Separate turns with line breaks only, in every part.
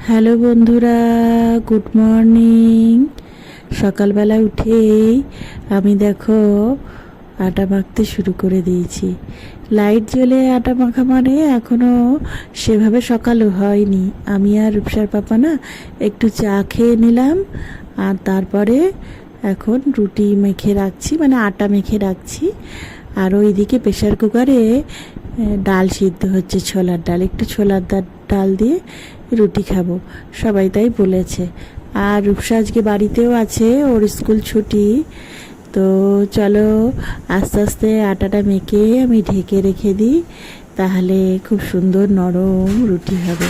Hello বন্ধুরা, good morning. সকালবেলা উঠেই আমি দেখো আটা মাখতে শুরু করে দিয়েছি। লাইট জ্বলে আটা মাখা মানে এখনও সেভাবে সকালও হয়নি। আমি আর রূপসার পাপা না একটু চা খেয়ে নিলাম, আর তারপরে এখন রুটি মেখে রাখছি, মানে আটা মেখে রাখছি। আর ওইদিকে প্রেশার কুকারে ডাল সিদ্ধ হচ্ছে, ছোলার ডাল। একটু ছোলার ডাল দিয়ে রুটি খাবো, সবাই তাই বলেছে। আর রূপসা আজকে বাড়িতেও আছে, ওর স্কুল ছুটি। তো চলো আস্তে আস্তে আটাটা মেখে আমি ঢেকে রেখে দিই, তাহলে খুব সুন্দর নরম রুটি হবে।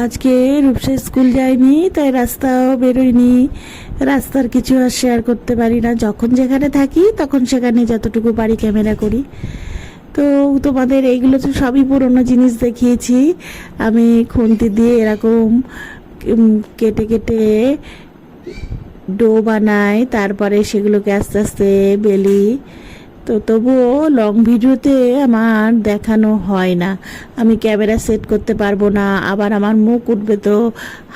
আজকে রূপসা স্কুল যায়নি, তাই রাস্তাও বেরোয়নি। রাস্তার কিছু আর শেয়ার করতে পারি না, যখন যেখানে থাকি তখন সেখানে যতটুকু পারি ক্যামেরা করি। তো তোমাদের এইগুলো তো সবই পুরনো জিনিস দেখিয়েছি। আমি খুন্তি দিয়ে এরকম কেটে কেটে ডো বানাই, তারপরে সেগুলোকে আস্তে আস্তে বেলি। তো তবুও লং ভিডিওতে আমার দেখানো হয় না। আমি ক্যামেরা সেট করতে পারবো না, আবার আমার মুখ উঠবে তো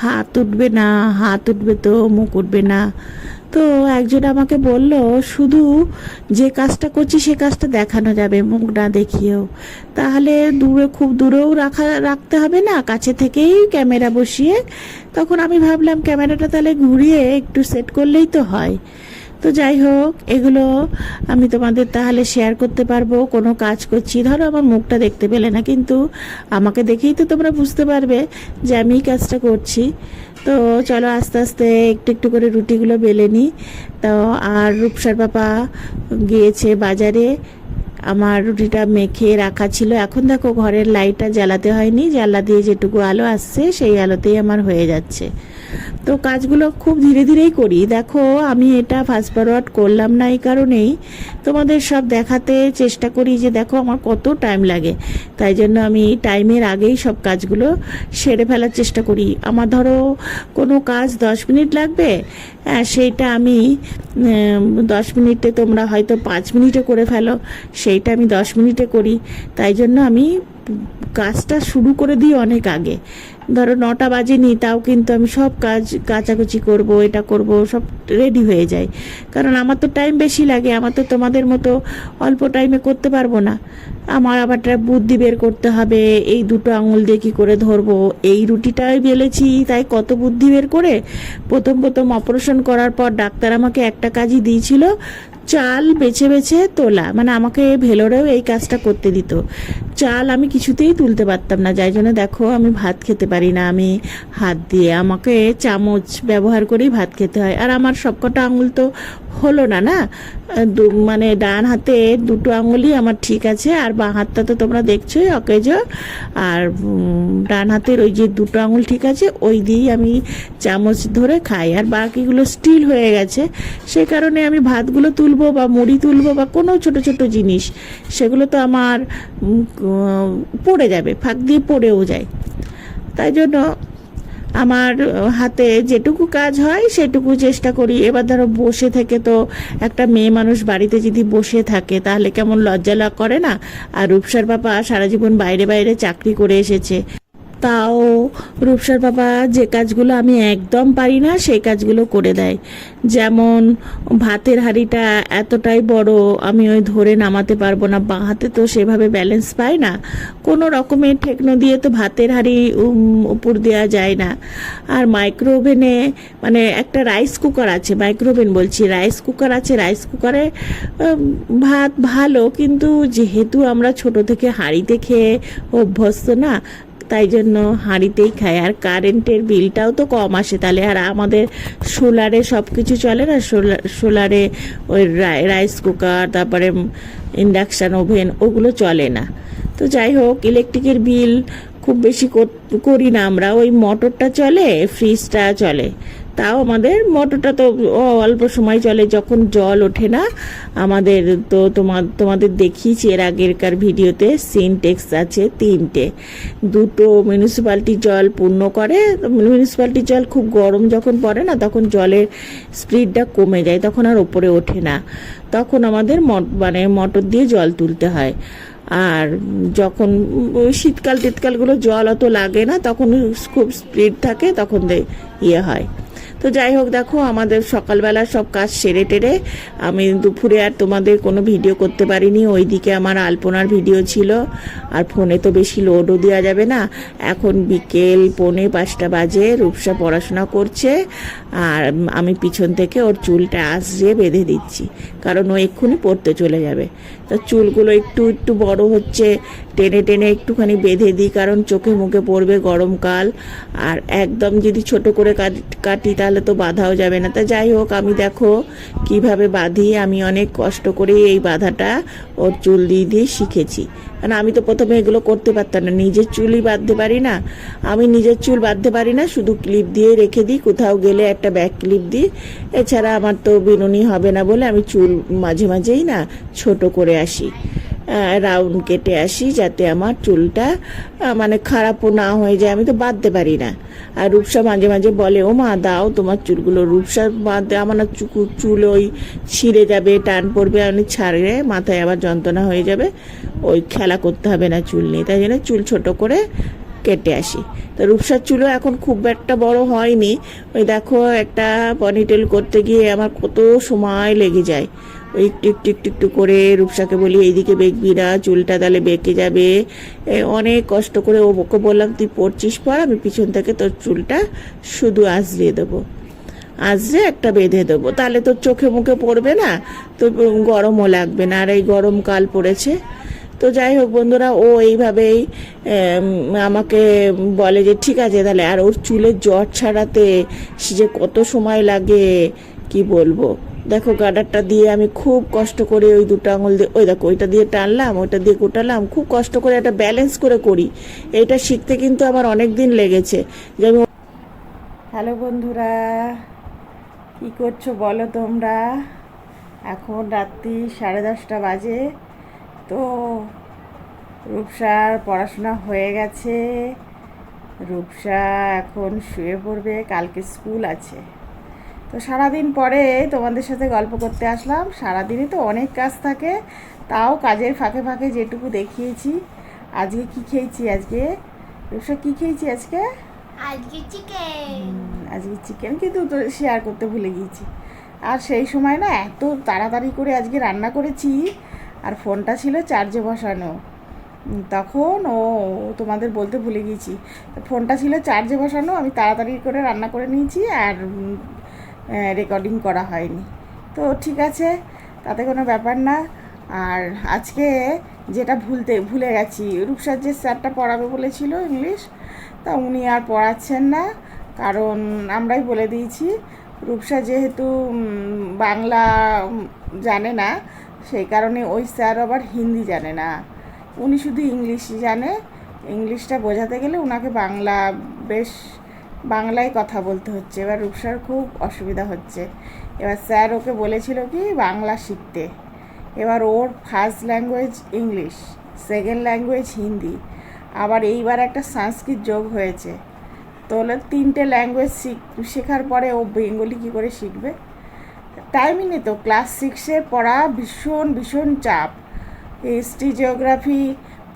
হাত উঠবে না, হাত উঠবে তো মুখ উঠবে না। তো একজন আমাকে বলল, শুধু যে কাজটা করছি সে কাজটা দেখানো যাবে, মুখ না দেখিয়েও। তাহলে দূরে, খুব দূরেও রাখতে হবে না, কাছে থেকেই ক্যামেরা বসিয়ে। তখন আমি ভাবলাম ক্যামেরাটা তাহলে ঘুরিয়ে একটু সেট করলেই তো হয়। তো যাই হোক, এগুলো আমি তোমাদের তাহলে শেয়ার করতে পারবো। কোনো কাজ করছি, ধরো আমার মুখটা দেখতে পেলে না, কিন্তু আমাকে দেখেই তো তোমরা বুঝতে পারবে যে আমি কাজটা করছি। তো চলো আস্তে আস্তে একটু একটু করে রুটিগুলো বেলে নিই। তো আর রূপসার পাপা গিয়েছে বাজারে, আমার রুটিটা মেখে রাখা ছিল। এখন দেখো ঘরের লাইটটা জ্বালাতে হয়নি, জানলা দিয়ে যেটুকু আলো আসছে সেই আলোতেই আমার হয়ে যাচ্ছে। তো কাজগুলো খুব ধীরে ধীরেই করি। দেখো আমি এটা ফাস্ট ফরওয়ার্ড করলাম না এই কারণেই, তোমাদের সব দেখাতে চেষ্টা করি যে দেখো আমার কত টাইম লাগে। তাই জন্য আমি টাইমের আগেই সব কাজগুলো সেরে ফেলার চেষ্টা করি। আমার ধরো কোনো কাজ 10 মিনিট লাগবে, সেইটা আমি 10 মিনিটে, তোমরা হয়তো 5 মিনিটে করে ফেলো, সেইটা আমি 10 মিনিটে করি। তাই জন্য আমি কাজটা শুরু করে দিই অনেক আগে। ধরো 9টা বাজেনি, তাও কিন্তু আমি সব কাজ কাচাকুচি করব, এটা করব, সব রেডি হয়ে যায়। কারণ আমার তো টাইম বেশি লাগে, আমার তো তোমাদের মতো অল্প টাইমে করতে পারবো না। আমার আবার বুদ্ধি বের করতে হবে, এই দুটো আঙুল দিয়ে কী করে ধরবো। এই রুটিটাই বেলেছি, তাই কত বুদ্ধি বের করে। প্রথম প্রথম অপারেশন করার পর ডাক্তার আমাকে একটা কাজই দিয়েছিল, চাল বেছে বেছে তোলা, মানে আমাকে ভেলোরেও এই কাজটা করতে দিত। চাল আমি কিছুতেই তুলতে পারতাম না, যাই জন্য দেখো আমি ভাত খেতে পারি না, আমি হাত দিয়ে, আমাকে চামচ ব্যবহার করেই ভাত খেতে হয়। আর আমার সবকটা আঙুল তো হলো না, না মানে ডান হাতে দুটো আঙুলই আমার ঠিক আছে, আর বাঁ হাতটা তো তোমরা দেখছোই অকেজ। আর ডান হাতের ওই যে দুটো আঙুল ঠিক আছে, ওই দিয়েই আমি চামচ ধরে খাই। আর বাকিগুলো স্টিল হয়ে গেছে, সে কারণে আমি ভাতগুলো তুলবো বা মুড়ি তুলবো বা কোনো ছোট ছোট জিনিস, সেগুলো তো আমার পড়ে যাবে, ফাঁক দিয়ে পড়েও যায়। তাই জন্য আমার হাতে যেটুকু কাজ হয় সেটুকু চেষ্টা করি। এবার ধরো বসে থেকে, তো একটা মেয়ে মানুষ বাড়িতে যদি বসে থাকে তাহলে কেমন লজ্জা করে না। আর রূপসার বাবা সারা জীবন বাইরে বাইরে চাকরি করে এসেছে, তাও রূপসার বাবা যে কাজগুলো আমি একদম পারি না সেই কাজগুলো করে দেয়। যেমন ভাতের হাঁড়িটা এতটাই বড়, আমি ওই ধরে নামাতে পারবো না, বাঁ হাতে তো সেভাবে ব্যালেন্স পাই না, কোনো রকমের ঠেকনো দিয়ে তো ভাতের হাঁড়ি উপর দেওয়া যায় না। আর মাইক্রো ওভেনে, মানে একটা রাইস কুকার আছে, মাইক্রো ওভেন বলছি, রাইস কুকার আছে, রাইস কুকারে ভাত ভালো, কিন্তু যেহেতু আমরা ছোট থেকে হাঁড়িতে খেয়ে অভ্যস্ত না, তাই জন্য হাঁড়িতেই খাই। আর কারেন্টের বিলটাও তো কম আসে তাহলে। আর আমাদের সোলারে সব কিছু চলে না, সোলারে ওই রাইস কুকার, তারপরে ইন্ডাকশান ওভেন, ওগুলো চলে না। তো যাই হোক, ইলেকট্রিকের বিল খুব বেশি করি না আমরা, ওই মোটরটা চলে, ফ্রিজটা চলে। তাও আমাদের মোটরটা তো অল্প সময় চলে, যখন জল ওঠে না আমাদের। তো তোমাদের দেখিয়েছি এর আগেরকার ভিডিওতে, সিনটেক্স আছে 3টে, 2টো মিউনিসিপ্যালিটি জল পূর্ণ করে। মিউনিসিপ্যালিটি জল খুব গরম যখন পড়ে না, তখন জলের স্পিডটা কমে যায়, তখন আর ওপরে ওঠে না, তখন আমাদের মানে মোটর দিয়ে জল তুলতে হয়। আর যখন শীতকাল টিতকালগুলো জল অত লাগে না, তখন খুব স্পিড থাকে, তখন ইয়ে হয়। তো যাই হোক, দেখো আমাদের সকালবেলা সব কাজ সেরে টেরে আমি দুপুরে আর তোমাদের কোনো ভিডিও করতে পারিনি। ওইদিকে আমার আলপনার ভিডিও ছিল, আর ফোনে তো বেশি লোডও দেওয়া যাবে না। এখন বিকেল 4:45 বাজে, রূপসা পড়াশোনা করছে, আর আমি পিছন থেকে ওর চুলটা আঁচড়ে বেঁধে দিচ্ছি, কারণ ও এক্ষুনি পড়তে চলে যাবে। তো চুলগুলো একটু একটু বড় হচ্ছে, টেনে টেনে একটুখানি বেঁধে দিই, কারণ চোখে মুখে পড়বে, গরমকাল। আর একদম যদি ছোট করে কাটি তাহলে তো বাঁধাও যাবে না। তা যাই হোক, আমি দেখো কিভাবে বাঁধি। আমি অনেক কষ্ট করে এই বাঁধাটা ওর চুল দিয়ে দিয়ে শিখেছি, কারণ আমি তো প্রথমে এগুলো করতে পারতাম না। নিজের চুলই বাঁধতে পারি না, আমি নিজের চুল বাঁধতে পারি না, শুধু ক্লিপ দিয়ে রেখে দিই, কোথাও গেলে একটা ব্যাক ক্লিপ দিই। এছাড়া আমার তো বিনুনি হবে না বলে আমি চুল মাঝে মাঝেই না ছোট করে আসি, রাউন্ড কেটে আসি, যাতে আমার চুলটা মানে খারাপও না হয়ে যায়। আমি তো বাঁধতে পারি না। আর রূপসা মাঝে মাঝে বলে, ও মা দাও তোমার চুলগুলো। রূপসা বাঁধতে আমার না চুল ওই ছিঁড়ে যাবে, টান পড়বে, আমি ছাড়লে মাথায় আবার যন্ত্রণা হয়ে যাবে, ওই খেলা করতে হবে না চুল নিয়ে। তাই জন্য চুল ছোট করে কেটে আসি। তো রূপসার চুলও এখন খুব একটা বড় হয়নি। ওই দেখো, একটা পনিটেল করতে গিয়ে আমার কত সময় লেগে যায়। ওই একটু একটু একটু একটু করে রূপসাকে বলি, এইদিকে বেঁকবি না, চুলটা তাহলে বেঁকে যাবে। অনেক কষ্ট করে ওকে বললাম, তুই পড়ছিস পর, আমি পিছন থেকে তোর চুলটা শুধু আঁচড়িয়ে দেবো, আঁচড়ে একটা বেঁধে দেবো, তাহলে তোর চোখে মুখে পড়বে না, তো গরমও লাগবে না। আর এই গরমকাল পড়েছে। তো যাই হোক বন্ধুরা, ও এইভাবেই আমাকে বলে যে ঠিক আছে তাহলে। আর ওর চুলের জট ছাড়াতে যে কত সময় লাগে কি বলবো। দেখো গার্ডারটা দিয়ে আমি খুব কষ্ট করে ওই দুটো আঙুল দিয়ে, ওই দেখো ওইটা দিয়ে টানলাম, ওইটা দিয়ে গোটালাম, খুব কষ্ট করে একটা ব্যালেন্স করে করি। এটা শিখতে কিন্তু আমার অনেক দিন লেগেছে। যে আমি হ্যালো বন্ধুরা, কি করছো বলো তোমরা? এখন রাত্রি 10:30 বাজে। তো রূপসার পড়াশোনা হয়ে গেছে, রূপসা এখন শুয়ে পড়বে, কালকে স্কুল আছে। তো সারাদিন পরে তোমাদের সাথে গল্প করতে আসলাম। সারাদিনই তো অনেক কাজ থাকে, তাও কাজের ফাঁকে ফাঁকে যেটুকু দেখিয়েছি। আজকে কি খেয়েছি? আজকে রূপসা কি খেয়েছি আজকে?
আজকে চিকেন।
আজকে চিকেন, কিন্তু তো শেয়ার করতে ভুলে গিয়েছি। আর সেই সময় না এত তাড়াতাড়ি করে আজকে রান্না করেছি, আর ফোনটা ছিল চার্জে বসানো। তখন তোমাদের বলতে ভুলে গিয়েছি, ফোনটা ছিল চার্জে বসানো, আমি তাড়াতাড়ি করে রান্না করে নিয়েছি, আর রেকর্ডিং করা হয়নি। তো ঠিক আছে, তাতে কোনো ব্যাপার না। আর আজকে যেটা ভুলে গেছি, রূপসার যে স্যারটা পড়াবে বলেছিল ইংলিশ, তা উনি আর পড়াচ্ছেন না, কারণ আমরাই বলে দিয়েছি। রূপসা যেহেতু বাংলা জানে না, সেই কারণে ওই স্যার আবার হিন্দি জানে না, উনি শুধু ইংলিশই জানে। ইংলিশটা বোঝাতে গেলে ওনাকে বেশ বাংলায় কথা বলতে হচ্ছে। এবার রূপসার খুব অসুবিধা হচ্ছে। এবার স্যার ওকে বলেছিল কি বাংলা শিখতে। এবার ওর first language English, second language Hindi, আবার এইবার একটা সংস্কৃত যোগ হয়েছে। তো হলো 3টে ল্যাঙ্গুয়েজ শেখার পরে ও বেঙ্গলি কী করে শিখবে? টাইমই নেই তো। ক্লাস 6-এর পড়া ভীষণ ভীষণ চাপ। হিস্ট্রি, জিওগ্রাফি,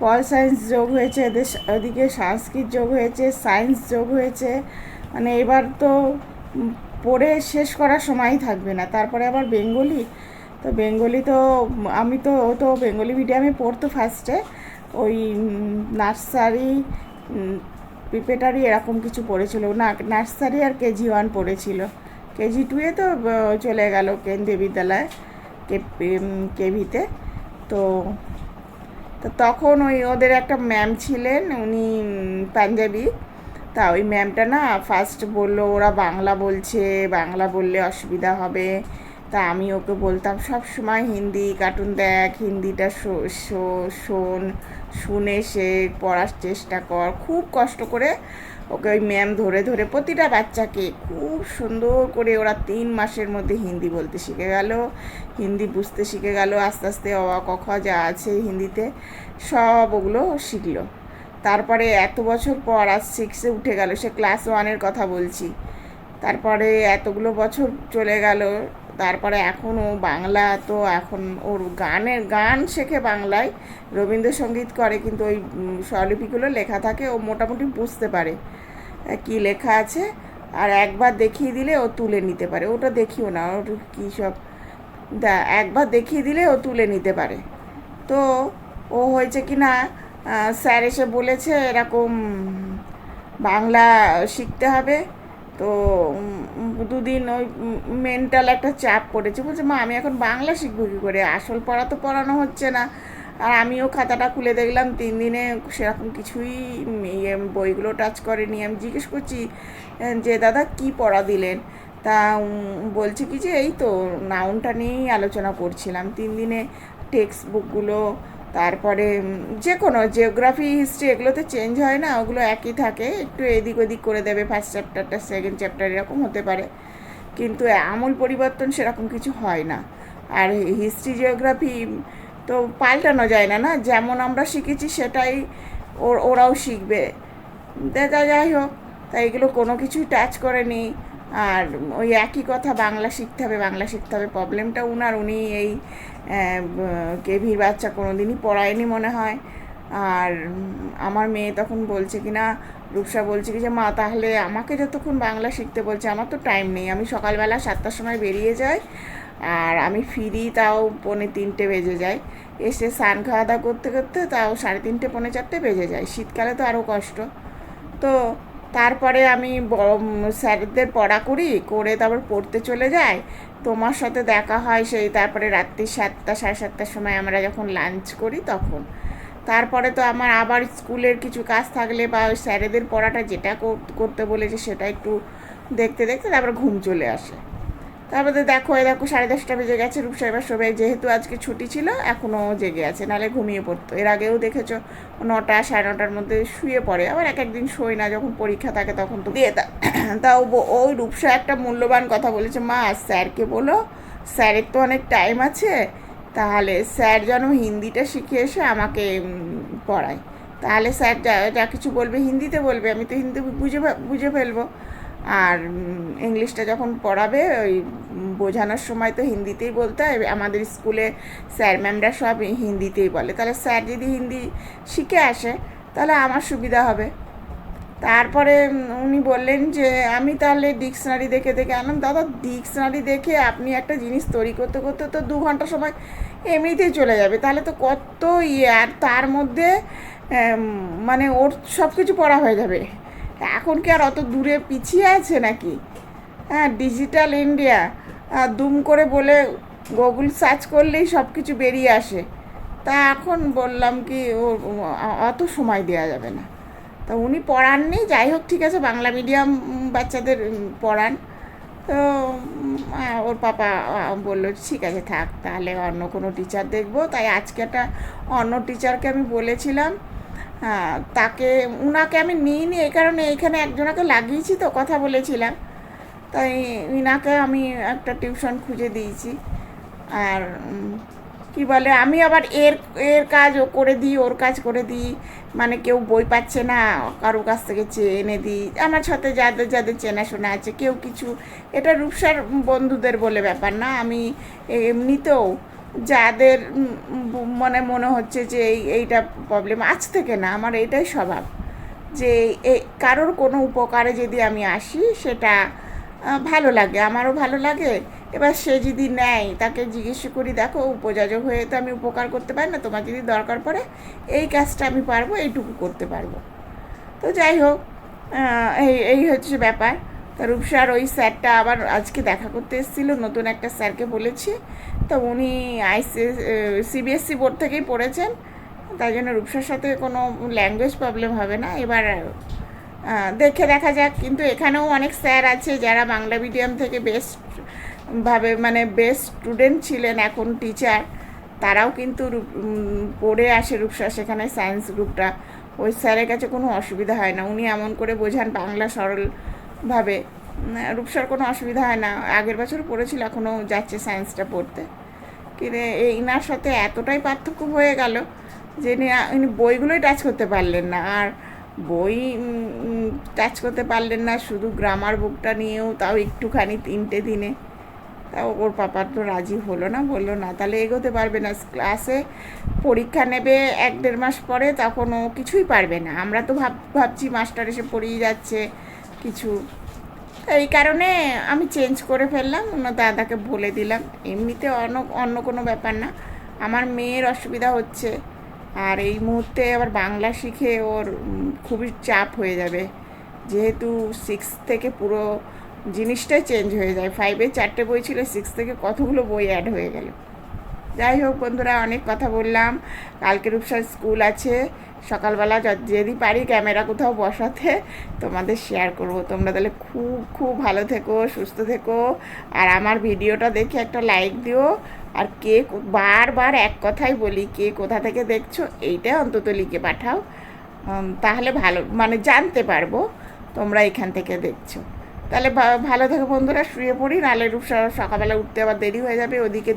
পল সায়েন্স যোগ হয়েছে, ওদিকে সংস্কৃত যোগ হয়েছে, সায়েন্স যোগ হয়েছে। মানে এবার তো পড়ে শেষ করার সময়ই থাকবে না, তারপরে আবার বেঙ্গলি। তো বেঙ্গলি তো আমি তো বেঙ্গলি মিডিয়ামে পড়তো ফার্স্টে, ওই নার্সারি প্রিপারেটরি এরকম কিছু পড়েছিল না, নার্সারি আর KG1 পড়েছিল। KG2-এ তো চলে গেল কেন্দ্রীয় বিদ্যালয় কেভিতে। তো তখন ওদের একটা ম্যাম ছিলেন, উনি পাঞ্জাবি। তা ওই ম্যামটা না ফার্স্ট বললো ওরা বাংলা বলছে, বাংলা বললে অসুবিধা হবে। তা আমি ওকে বলতাম সব সময় হিন্দি কার্টুন দেখ, হিন্দিটা শুনে সে পড়ার চেষ্টা কর। খুব কষ্ট করে ওকে ওই ম্যাম ধরে ধরে প্রতিটা বাচ্চাকে খুব সুন্দর করে ওরা 3 মাসের মধ্যে হিন্দি বলতে শিখে গেল, হিন্দি বুঝতে শিখে গেল। আস্তে আস্তে অ ক খ যা আছে হিন্দিতে সব ওগুলো শিখলো। তারপরে এত বছর পর আজ 6-এ উঠে গেল, সে ক্লাস 1-এর কথা বলছি। তারপরে এতগুলো বছর চলে গেল,
তারপরে এখন ও বাংলা, তো এখন ওর গান শেখে বাংলায়, রবীন্দ্রসঙ্গীত করে, কিন্তু ওই স্বরলিপিগুলো লেখা থাকে, ও মোটামুটি বুঝতে পারে কি লেখা আছে। আর একবার দেখিয়ে দিলে ও তুলে নিতে পারে, ওটা দেখিও না, ওর কী সব একবার দেখিয়ে দিলে ও তুলে নিতে পারে। তো ও হয়েছে কি না, স্যার এসে বলেছে এরকম বাংলা শিখতে হবে। তো দুদিন ওই মেন্টাল একটা চাপ পড়েছে, বলছে মা আমি এখন বাংলা শিখবো কী করে, আসল পড়া তো পড়ানো হচ্ছে না। আর আমিও খাতাটা খুলে দেখলাম 3 দিনে সেরকম কিছুই বইগুলো টাচ করেনি। আমি জিজ্ঞেস করছি যে দাদা কি পড়া দিলেন, তা বলছে কি যে এই তো নাউনটা নিয়েই আলোচনা করছিলাম। 3 দিনে টেক্সট বুকগুলো, তারপরে যে কোনো জিওগ্রাফি হিস্ট্রি এগুলোতে চেঞ্জ হয় না, ওগুলো একই থাকে, একটু এদিক ওদিক করে দেবে, ফার্স্ট চ্যাপ্টারটা সেকেন্ড চ্যাপ্টার এরকম হতে পারে, কিন্তু আমূল পরিবর্তন সেরকম কিছু হয় না। আর হিস্ট্রি জিওগ্রাফি তো পাল্টানো যায় না, না যেমন আমরা শিখেছি সেটাই ওরাও শিখবে। দেখা যাই হোক, তাই এগুলো কোনো কিছুই টাচ করেনি। আর ওই একই কথা, বাংলা শিখতে হবে বাংলা শিখতে হবে। প্রবলেমটা উনি এই কেভির বাচ্চা কোনো দিনই পড়ায়নি মনে হয়। আর আমার মেয়ে তখন বলছে কি না, রূপসা বলছে কি যে মা তাহলে আমাকে যতক্ষণ বাংলা শিখতে বলছে, আমার তো টাইম নেই, আমি সকালবেলা 7টার সময় বেরিয়ে যাই, আর আমি ফিরি তাও 2:45 বেজে যায়, এসে স্নান খাওয়া দাওয়া করতে করতে তাও 3:30 4:30 বেজে যায়, শীতকালে তো আরও কষ্ট। তো তারপরে আমি স্যারদের পড়া করে তারপর পড়তে চলে যাই, তোমার সাথে দেখা হয় সেই তারপরে রাত্রি 7টা 7:30টার সময় আমরা যখন লাঞ্চ করি তখন। তারপরে তো আমার আবার স্কুলের কিছু কাজ থাকলে বা ওই স্যারেদের পড়াটা যেটা করতে বলেছে সেটা একটু দেখতে দেখতে তারপর ঘুম চলে আসে। তারপরে দেখো 10:30 বেজে গেছে, রূপসা এবার সবাই যেহেতু আজকে ছুটি ছিল এখনও জেগে আছে, নাহলে ঘুমিয়ে পড়তো। এর আগেও দেখেছো 9টা 9:30টার মধ্যে শুয়ে পড়ে, আবার এক একদিন শোয় না, যখন পরীক্ষা থাকে তখন তো দিয়ে তাও ওই রূপসা একটা মূল্যবান কথা বলেছে, মা স্যারকে বলো, স্যারের তো অনেক টাইম আছে, তাহলে স্যার যেন হিন্দিটা শিখে এসে আমাকে পড়ায়, তাহলে স্যার যা কিছু বলবে হিন্দিতে বলবে, আমি তো হিন্দি বুঝে ফেলবো। আর ইংলিশটা যখন পড়াবে ওই বোঝানোর সময় তো হিন্দিতেই বলতে হয়, আমাদের স্কুলে স্যার ম্যামরা সব হিন্দিতেই বলে, তাহলে স্যার যদি হিন্দি শিখে আসে তাহলে আমার সুবিধা হবে। তারপরে উনি বললেন যে আমি তাহলে ডিকশনারি দেখে আনলাম। দাদা ডিকশনারি দেখে আপনি একটা জিনিস তৈরি করতে করতে তো 2 ঘন্টা সময় এমনিতেই চলে যাবে, তাহলে তো কত আর তার মধ্যে মানে ওর সব কিছু পড়া হয়ে যাবে। এখন কি আর অত দূরে পিছিয়ে আছে নাকি? হ্যাঁ, ডিজিটাল ইন্ডিয়া, দুম করে বলে গুগল সার্চ করলেই সব কিছু বেরিয়ে আসে। তা এখন বললাম কি অত সময় দেওয়া যাবে না। তা উনি পড়াননি, যাই হোক ঠিক আছে, বাংলা মিডিয়াম বাচ্চাদের পড়ান। তো ওর পাপা বললো ঠিক আছে থাক, তাহলে অন্য কোনো টিচার দেখবো। তাই আজকে একটা অন্য টিচারকে আমি বলেছিলাম, উনাকে আমি নিইনি এই কারণে এইখানে একজনাকে লাগিয়েছি তো, কথা বলেছিলাম, তাই ইনাকে আমি একটা টিউশন খুঁজে দিয়েছি। আর কি বলে, আমি আবার এর কাজ ও করে দিই, ওর কাজ করে দিই, মানে কেউ বই পাচ্ছে না কারো কাছ থেকে চেয়ে এনে দিই, আমার সাথে যাদের চেনাশোনা আছে কেউ কিছু, এটা রূপসার বন্ধুদের বলে ব্যাপার না, আমি এমনিতেও যাদের মানে মনে হচ্ছে যে এইটা প্রবলেম, আজ থেকে না, আমার এইটাই স্বভাব যে কারোর কোনো উপকারে যদি আমি আসি সেটা ভালো লাগে, আমারও ভালো লাগে। এবার সে যদি নেয় তাকে জিজ্ঞেস করি, দেখো উপযোজক হয়ে তো আমি উপকার করতে পারি না, তোমার যদি দরকার পড়ে এই কাজটা আমি পারবো, এইটুকু করতে পারবো। তো যাই হোক, এই হচ্ছে ব্যাপার। তা রূপসার ওই স্যারটা আবার আজকে দেখা করতে এসেছিলো, নতুন একটা স্যারকে বলেছি, তো উনি সিবিএসসি বোর্ড থেকেই পড়েছেন, তাই জন্য রূপসার সাথে কোনো ল্যাঙ্গুয়েজ প্রবলেম হবে না। এবার দেখা যাক, কিন্তু এখানেও অনেক স্যার আছে যারা বাংলা মিডিয়াম থেকে বেস্টভাবে মানে বেস্ট স্টুডেন্ট ছিলেন, এখন টিচার, তারাও কিন্তু পড়ে আসে রূপসা সেখানে সায়েন্স গ্রুপটা। ওই স্যারের কাছে কোনো অসুবিধা হয় না, উনি এমন করে বোঝান বাংলা সরলভাবে, রূপসার কোনো অসুবিধা হয় না। আগের বছর পড়েছিল, এখনও যাচ্ছে সায়েন্সটা পড়তে। কিন্তু ইনার সাথে এতটাই পার্থক্য হয়ে গেল যে ইনি বইগুলোই টাচ করতে পারলেন না, আর বই টাচ করতে পারলেন না, শুধু গ্রামার বুকটা নিয়েও তাও একটুখানি 3টে দিনে। তা ওর পাপা তো রাজি হলো না, বললো না তাহলে এগোতে পারবে না, ক্লাসে পরীক্ষা নেবে 1-1.5 মাস পরে, তখন ও কিছুই পারবে না। আমরা তো ভাবছি মাস্টার এসে পড়িয়ে যাচ্ছে কিছু। তো এই কারণে আমি চেঞ্জ করে ফেললাম, অন্য দাদাকে বলে দিলাম। এমনিতে অন্য কোনো ব্যাপার না, আমার মেয়ের অসুবিধা হচ্ছে, আর এই মুহূর্তে আবার বাংলা শিখে ওর খুবই চাপ হয়ে যাবে, যেহেতু 6 থেকে পুরো জিনিসটাই চেঞ্জ হয়ে যায়। 5-এ 4টে বই ছিল, 6 থেকে কতগুলো বই অ্যাড হয়ে গেল। যাই হোক বন্ধুরা, অনেক কথা বললাম। কালকে রূপসার স্কুল আছে, সকালবেলা যদি পারি ক্যামেরা কোথাও বসাতে তোমাদের শেয়ার করব। তোমরা তাহলে খুব খুব ভালো থেকো, সুস্থ থেকো, আর আমার ভিডিওটা দেখে একটা লাইক দিও। আর কে বারবার এক কথাই বলি, কে কোথা থেকে দেখছো এইটা অন্তত লিখে পাঠাও, তাহলে ভালো মানে জানতে পারবো তোমরা এখান থেকে দেখছো। তাহলে ভালো থেকো বন্ধুরা, শুয়ে পড়ি, নাহলে রূপসা সকালবেলা উঠতে আবার দেরি হয়ে যাবে। ওদিকে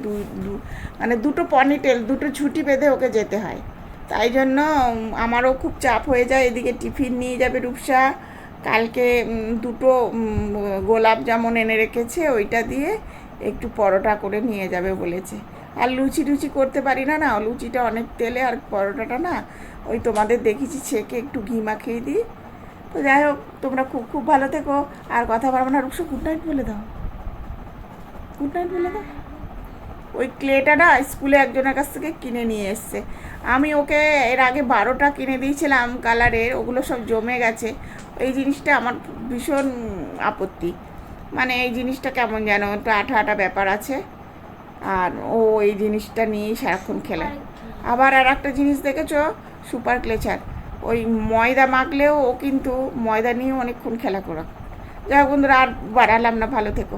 মানে 2টো পনিটেল, 2টো ছুটি বেঁধে ওকে যেতে হয়, তাই জন্য আমারও খুব চাপ হয়ে যায়। এদিকে টিফিন নিয়ে যাবে রূপসা, কালকে 2টো গোলাপ জামুন এনে রেখেছে, ওইটা দিয়ে একটু পরোটা করে নিয়ে যাবে বলেছে। আর লুচি টুচি করতে পারি না, লুচিটা অনেক তেলে, আর পরোটাটা না ওই তোমাদের দেখেছি ছেঁকে একটু ঘি মাখিয়ে দিই। তো যাই হোক, তোমরা খুব খুব ভালো থেকো, আর কথা বলবো না। রূপসা গুড নাইট বলে দাও, গুড নাইট বলে দাও। ওই ক্লেটা না স্কুলে একজনের কাছ থেকে কিনে নিয়ে এসছে, আমি ওকে এর আগে 12টা কিনে দিয়েছিলাম কালারের, ওগুলো সব জমে গেছে। এই জিনিসটা আমার ভীষণ আপত্তি, মানে এই জিনিসটা কেমন যেন একটু আঠা আঠা ব্যাপার আছে, আর ও এই জিনিসটা নিয়েই সারাক্ষণ খেলে। আবার আর একটা জিনিস দেখেছো, সুপার ক্লেচার, ওই ময়দা মাখলেও ও কিন্তু ময়দা নিয়ে অনেকক্ষণ খেলা করো। যাই হোক বন্ধুরা, আর বাড়ালাম না, ভালো থেকো।